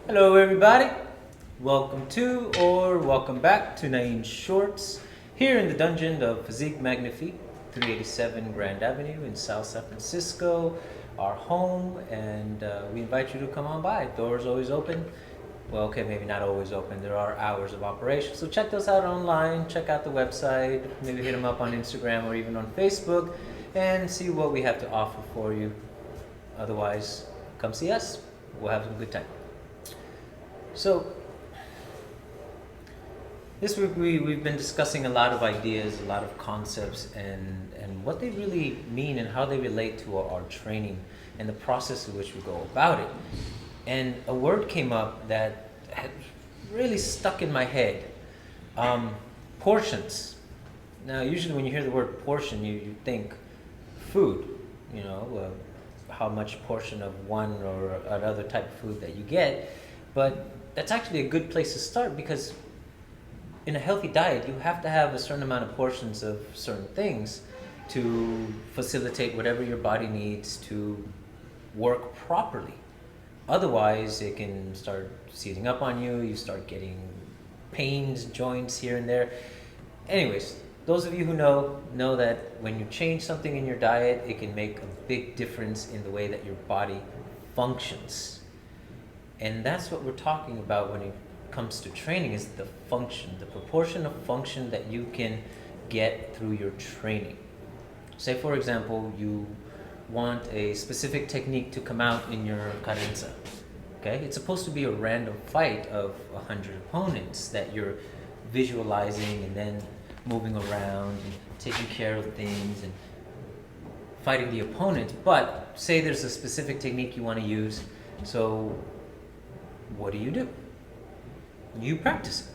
Hello everybody, welcome to or welcome back to Nain Shorts here in the dungeon of Physique Magnifique, 387 Grand Avenue in South San Francisco, our home, and we invite you to come on by. Doors always open. Well, okay, maybe not always open. There are hours of operation, so check those out online, check out the website, maybe hit them up on Instagram or even on Facebook and see what we have to offer for you. Otherwise, come see us. We'll have some good time. So, this week we've been discussing a lot of ideas, a lot of concepts, and what they really mean and how they relate to our training and the process in which we go about it. And a word came up that had really stuck in my head. Portions. Now, usually when you hear the word portion, you think food, how much portion of one or another type of food that you get. But that's actually a good place to start, because in a healthy diet, you have to have a certain amount of portions of certain things to facilitate whatever your body needs to work properly. Otherwise, it can start seizing up on you. You start getting pains, joints here and there. Anyways, those of you who know that when you change something in your diet, it can make a big difference in the way that your body functions. And that's what we're talking about when it comes to training, is the function, the proportion of function that you can get through your training. Say, for example, you want a specific technique to come out in your cadenza. Okay? It's supposed to be a random fight of 100 opponents that you're visualizing and then moving around and taking care of things and fighting the opponent. But say there's a specific technique you want to use, so what do? You practice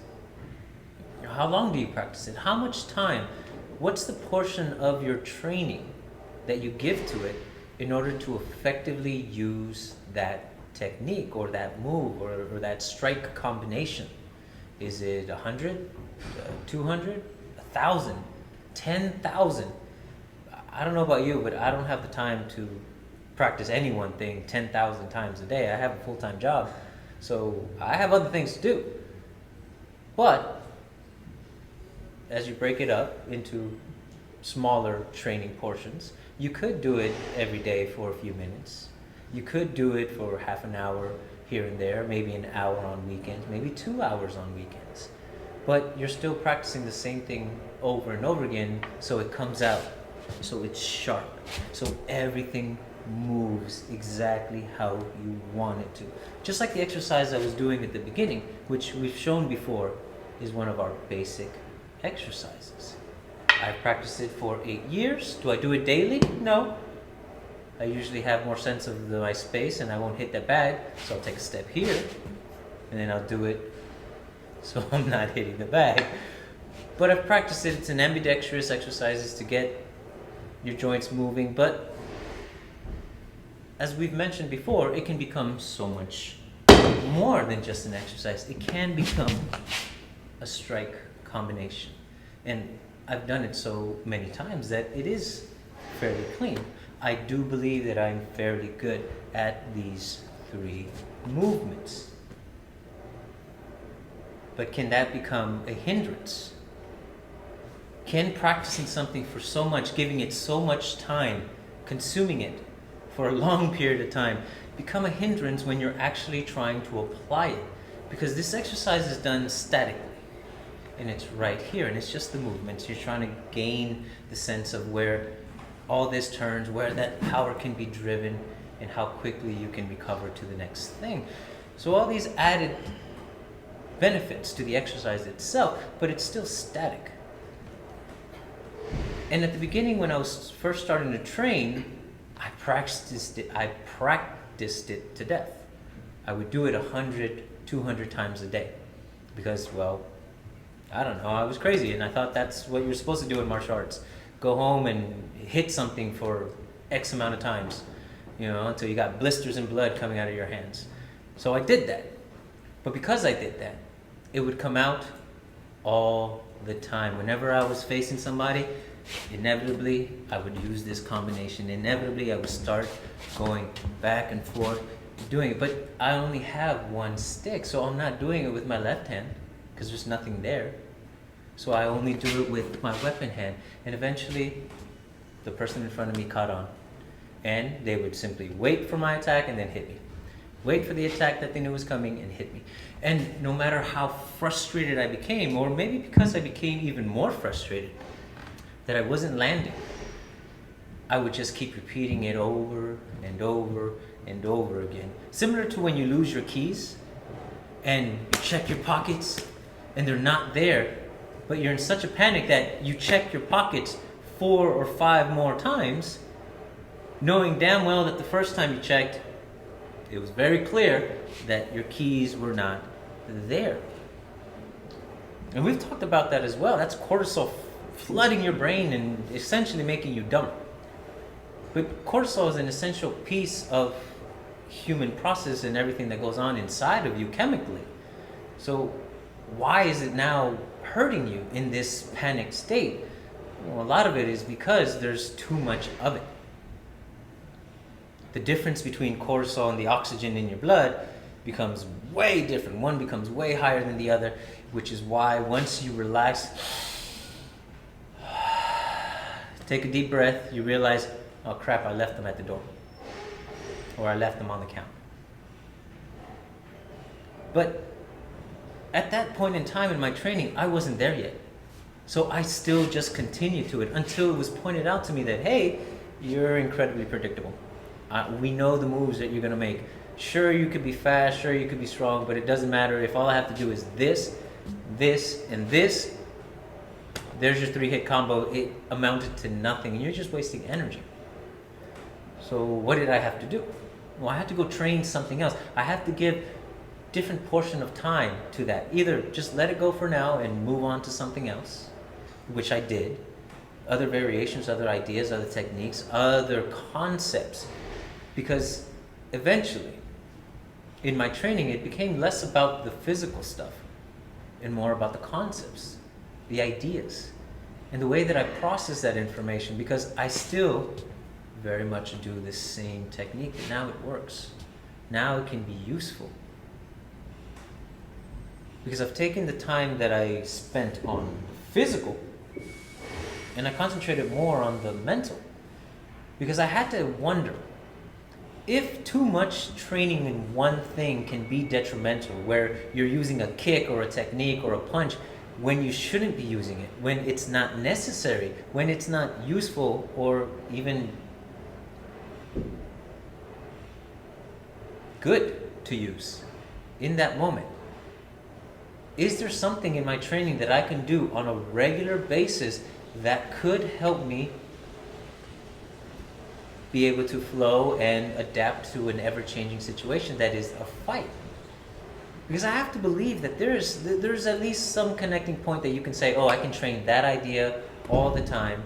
it. How long do you practice it? How much time? What's the portion of your training that you give to it in order to effectively use that technique or that move or that strike combination? Is it 100, 200, 1,000, 10,000? I don't know about you, but I don't have the time to practice any one thing 10,000 times a day. I have a full-time job, so I have other things to do. But as you break it up into smaller training portions, you could do it every day for a few minutes. You could do it for half an hour here and there, maybe an hour on weekends, maybe 2 hours on weekends. But you're still practicing the same thing over and over again, so it comes out, so it's sharp, so everything moves exactly how you want it to. Just like the exercise I was doing at the beginning, which we've shown before is one of our basic exercises. I've practiced it for 8 years. Do I do it daily? No. I usually have more sense of my space and I won't hit that bag, so I'll take a step here and then I'll do it so I'm not hitting the bag. But I've practiced it. It's an ambidextrous exercises to get your joints moving, but as we've mentioned before, it can become so much more than just an exercise. It can become a strike combination. And I've done it so many times that it is fairly clean. I do believe that I'm fairly good at these 3 movements. But can that become a hindrance? Can practicing something for so much, giving it so much time, consuming it for a long period of time, become a hindrance when you're actually trying to apply it? Because this exercise is done statically, and it's right here, and it's just the movements. You're trying to gain the sense of where all this turns, where that power can be driven, and how quickly you can recover to the next thing. So all these added benefits to the exercise itself, but it's still static. And at the beginning, when I was first starting to train, I practiced it to death. I would do it 100, 200 times a day because, well, I don't know, I was crazy and I thought that's what you're supposed to do in martial arts. Go home and hit something for X amount of times, until you got blisters and blood coming out of your hands. So I did that. But because I did that, it would come out all the time. Whenever I was facing somebody, inevitably I would use this combination. Inevitably I would start going back and forth doing it. But I only have one stick, so I'm not doing it with my left hand because there's nothing there. So I only do it with my weapon hand. And eventually, the person in front of me caught on. And they would simply wait for my attack and then hit me. Wait for the attack that they knew was coming and hit me. And no matter how frustrated I became, or maybe because I became even more frustrated, that I wasn't landing, I would just keep repeating it over and over and over again. Similar to when you lose your keys and you check your pockets and they're not there, but you're in such a panic that you check your pockets 4 or 5 more times, knowing damn well that the first time you checked, it was very clear that your keys were not there. And we've talked about that as well. That's cortisol flooding your brain and essentially making you dumber. But cortisol is an essential piece of human process and everything that goes on inside of you chemically. So why is it now hurting you in this panic state? Well, a lot of it is because there's too much of it. The difference between cortisol and the oxygen in your blood becomes way different. One becomes way higher than the other, which is why once you relax, take a deep breath, you realize, oh crap, I left them at the door. Or I left them on the counter. But at that point in time in my training, I wasn't there yet. So I still just continued to it until it was pointed out to me that, hey, you're incredibly predictable. We know the moves that you're going to make. Sure, you could be fast, sure, you could be strong, but it doesn't matter if all I have to do is this, this, and this. There's your 3-hit combo. It amounted to nothing, and you're just wasting energy. So what did I have to do? Well, I had to go train something else. I have to give different portion of time to that. Either just let it go for now and move on to something else, which I did. Other variations, other ideas, other techniques, other concepts. Because eventually, in my training, it became less about the physical stuff and more about the concepts, the ideas, and the way that I process that information, because I still very much do the same technique, but now it works. Now it can be useful. Because I've taken the time that I spent on physical and I concentrated more on the mental. Because I had to wonder, if too much training in one thing can be detrimental, where you're using a kick or a technique or a punch when you shouldn't be using it, when it's not necessary, when it's not useful or even good to use in that moment, is there something in my training that I can do on a regular basis that could help me be able to flow and adapt to an ever-changing situation that is a fight? Because I have to believe that there's at least some connecting point that you can say, oh, I can train that idea all the time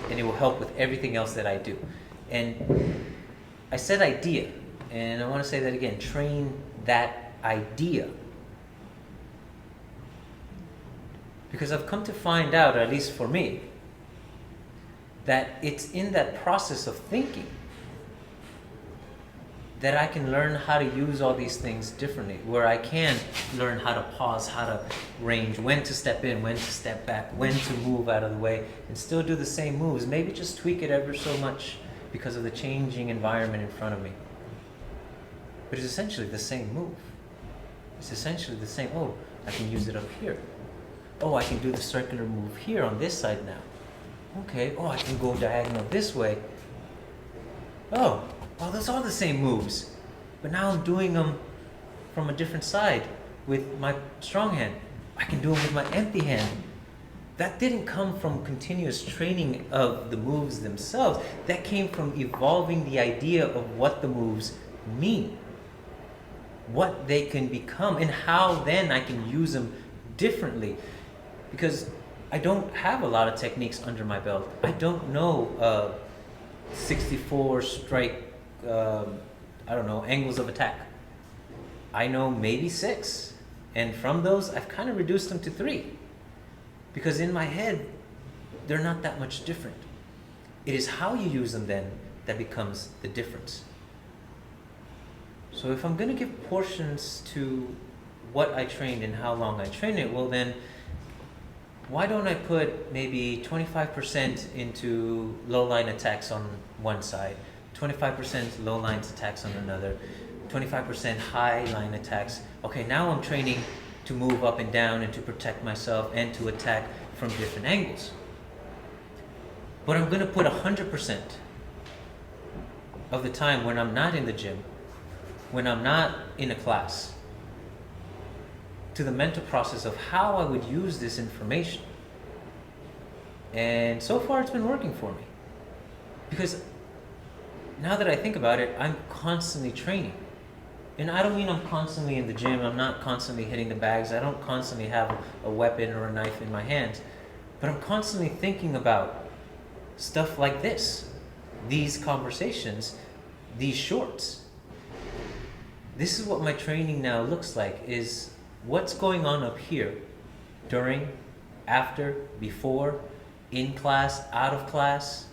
and it will help with everything else that I do. And I said idea, and I want to say that again, train that idea. Because I've come to find out, at least for me, that it's in that process of thinking that I can learn how to use all these things differently, where I can learn how to pause, how to range, when to step in, when to step back, when to move out of the way, and still do the same moves, maybe just tweak it ever so much because of the changing environment in front of me. But it's essentially the same move. It's essentially the same, oh, I can use it up here. Oh, I can do the circular move here on this side now. Okay, oh, I can go diagonal this way. Oh, well, those are the same moves. But now I'm doing them from a different side with my strong hand. I can do them with my empty hand. That didn't come from continuous training of the moves themselves. That came from evolving the idea of what the moves mean, what they can become, and how then I can use them differently. Because I don't have a lot of techniques under my belt. I don't know 64 strike, angles of attack. I know maybe 6. And from those, I've kind of reduced them to 3. Because in my head, they're not that much different. It is how you use them then that becomes the difference. So if I'm going to give portions to what I trained and how long I trained it, well then, why don't I put maybe 25% into low line attacks on one side, 25% low line attacks on another, 25% high line attacks. Okay, now I'm training to move up and down and to protect myself and to attack from different angles. But I'm going to put 100% of the time when I'm not in the gym, when I'm not in a class, to the mental process of how I would use this information. And so far it's been working for me. Because now that I think about it, I'm constantly training. And I don't mean I'm constantly in the gym, I'm not constantly hitting the bags, I don't constantly have a weapon or a knife in my hands, but I'm constantly thinking about stuff like this, these conversations, these shorts. This is what my training now looks like, is what's going on up here during, after, before, in class, out of class.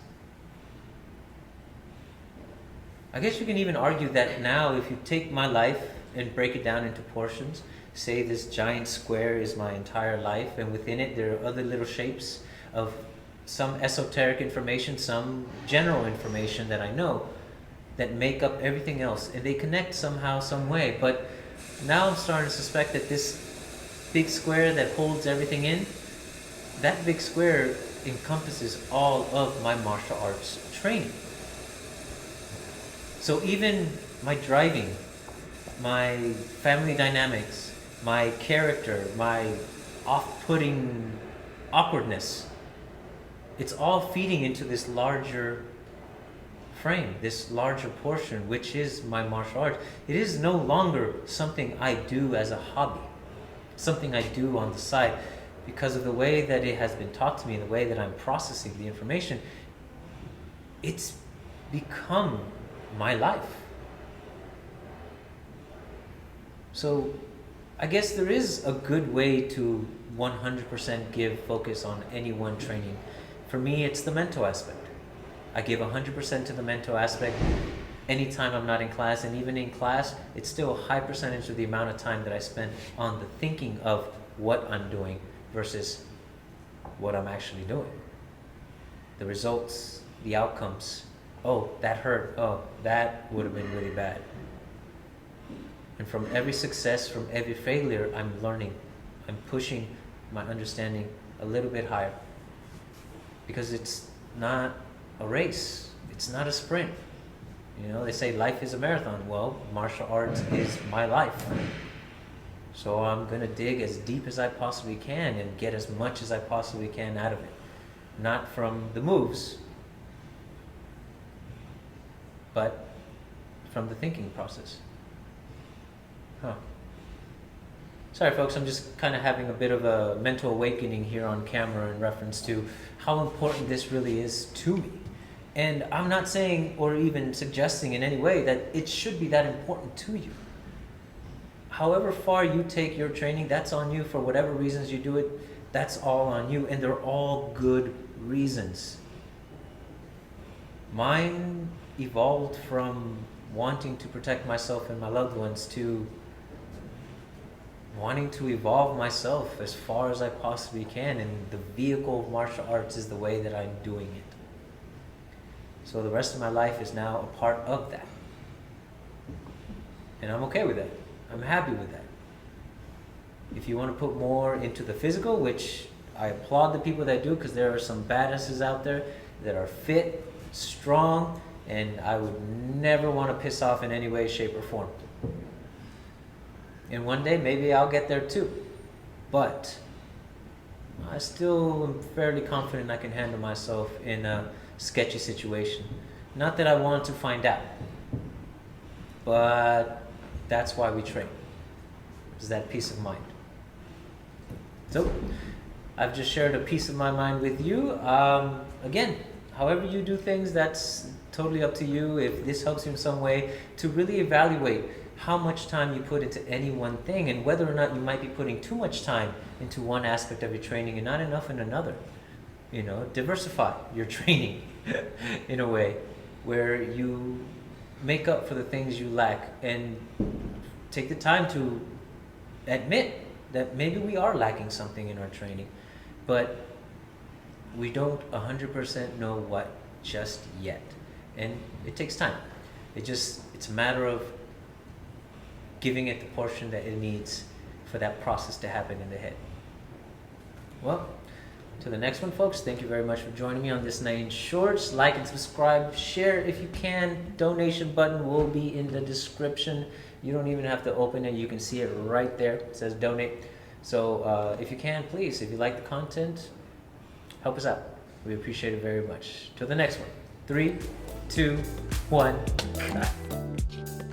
I guess you can even argue that now if you take my life and break it down into portions, say this giant square is my entire life, and within it there are other little shapes of some esoteric information, some general information that I know that make up everything else, and they connect somehow, some way. But now I'm starting to suspect that this big square that holds everything in, that big square encompasses all of my martial arts training. So even my driving, my family dynamics, my character, my off-putting awkwardness, it's all feeding into this larger frame, this larger portion, which is my martial arts. It is no longer something I do as a hobby, something I do on the side, because of the way that it has been taught to me, the way that I'm processing the information. It's become my life. So I guess there is a good way to 100% give focus on any one training. For me, it's the mental aspect. I give 100% to the mental aspect anytime I'm not in class, and even in class, it's still a high percentage of the amount of time that I spend on the thinking of what I'm doing versus what I'm actually doing. The results, the outcomes. Oh, that hurt. Oh, that would have been really bad. And from every success, from every failure, I'm learning. I'm pushing my understanding a little bit higher. Because it's not a race. It's not a sprint. You know, they say life is a marathon. Well, martial arts is my life. So I'm going to dig as deep as I possibly can and get as much as I possibly can out of it. Not from the moves, but from the thinking process. Sorry folks, I'm just kind of having a bit of a mental awakening here on camera in reference to how important this really is to me. And I'm not saying or even suggesting in any way that it should be that important to you. However far you take your training, that's on you. For whatever reasons you do it, that's all on you, and they're all good reasons. Mine evolved from wanting to protect myself and my loved ones to wanting to evolve myself as far as I possibly can, and the vehicle of martial arts is the way that I'm doing it. So the rest of my life is now a part of that. And I'm okay with that. I'm happy with that. If you want to put more into the physical, which I applaud the people that do, because there are some badasses out there that are fit, strong, and I would never want to piss off in any way, shape, or form. And one day, maybe I'll get there too. But I still am fairly confident I can handle myself in a sketchy situation. Not that I want to find out, but that's why we train. It's that peace of mind. So, I've just shared a piece of my mind with you. Again, however you do things, that's totally up to you. If this helps you in some way, to really evaluate how much time you put into any one thing, and whether or not you might be putting too much time into one aspect of your training and not enough in another. Diversify your training in a way where you make up for the things you lack and take the time to admit that maybe we are lacking something in our training, but we don't 100% know what just yet. And it takes time. It's a matter of giving it the portion that it needs for that process to happen in the head. Well, to the next one, folks. Thank you very much for joining me on this Nain Shorts. Like and subscribe, share if you can. Donation button will be in the description. You don't even have to open it. You can see it right there. It says donate. So if you can, please, if you like the content, help us out. We appreciate it very much. Till the next one. 3, 2, 1, cut.